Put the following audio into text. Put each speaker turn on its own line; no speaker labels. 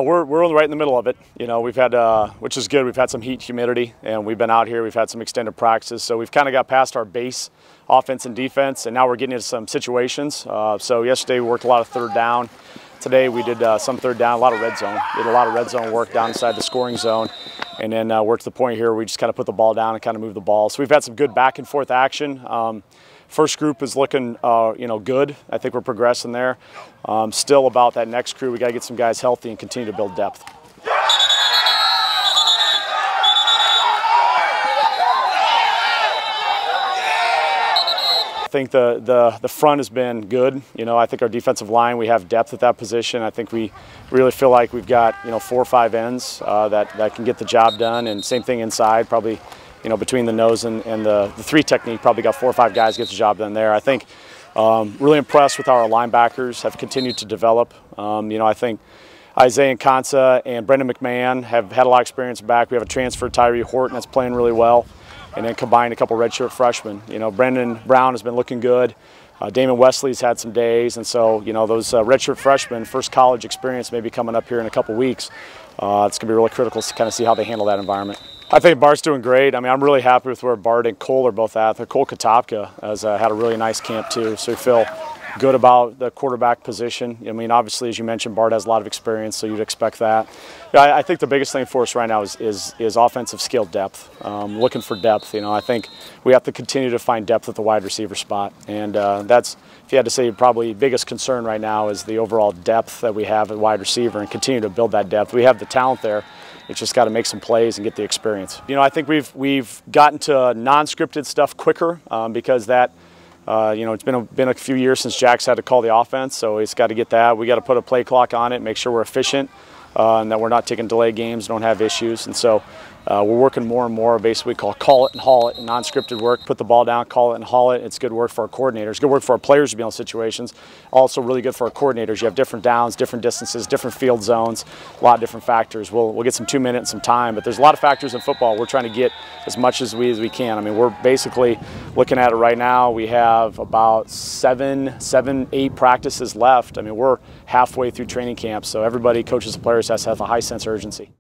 We're right in the middle of it. You know, we've had, which is good, we've had some heat, humidity, and we've been out here, we've had some extended practices, so we've kind of got past our base offense and defense, and now we're getting into some situations. So yesterday we worked a lot of third down. Today we did some third down, a lot of red zone. Did a lot of red zone work down inside the scoring zone, and then we're to the point here where we just kind of put the ball down and kind of move the ball. So we've had some good back and forth action. First group is looking, you know, good. I think we're progressing there. Still about that next crew, we got to get some guys healthy and continue to build depth. I think the front has been good. You know, I think our defensive line, we have depth at that position. I think we really feel like we've got, you know, 4 or 5 ends that can get the job done, and same thing inside, probably. You know, between the nose and the 3 technique, probably got 4 or 5 guys get the job done there. I think really impressed with how our linebackers have continued to develop. You know, I think Isaiah Nkansa and Brendan McMahon have had a lot of experience back. We have a transfer, Tyree Horton, that's playing really well, and then combined a couple redshirt freshmen. You know, Brendan Brown has been looking good. Damon Wesley's had some days, and so, you know, those redshirt freshmen, first college experience maybe coming up here in a couple weeks. It's going to be really critical to kind of see how they handle that environment. I think Bart's doing great. I mean, I'm really happy with where Bart and Cole are both at. Cole Katopka has had a really nice camp too, so we feel good about the quarterback position. I mean, obviously, as you mentioned, Bart has a lot of experience, so you'd expect that. I think the biggest thing for us right now is offensive skill depth, looking for depth. You know, I think we have to continue to find depth at the wide receiver spot, and that's, if you had to say, probably biggest concern right now is the overall depth that we have at wide receiver, and continue to build that depth. We have the talent there. It's just got to make some plays and get the experience. You know, I think we've gotten to non-scripted stuff quicker because that, you know, it's been a few years since Jack's had to call the offense, so he's got to get that. We got to put a play clock on it, make sure we're efficient, and that we're not taking delay games, don't have issues, and so we're working more and more. Basically, call it and haul it, non-scripted work. Put the ball down, call it and haul it. It's good work for our coordinators. Good work for our players to be in those situations. Also, really good for our coordinators. You have different downs, different distances, different field zones, a lot of different factors. We'll get some 2-minute and some time, but there's a lot of factors in football. We're trying to get as much as we can. I mean, we're basically looking at it right now. We have about 8 practices left. I mean, we're halfway through training camp, so everybody, coaches and players, has to have a high sense of urgency.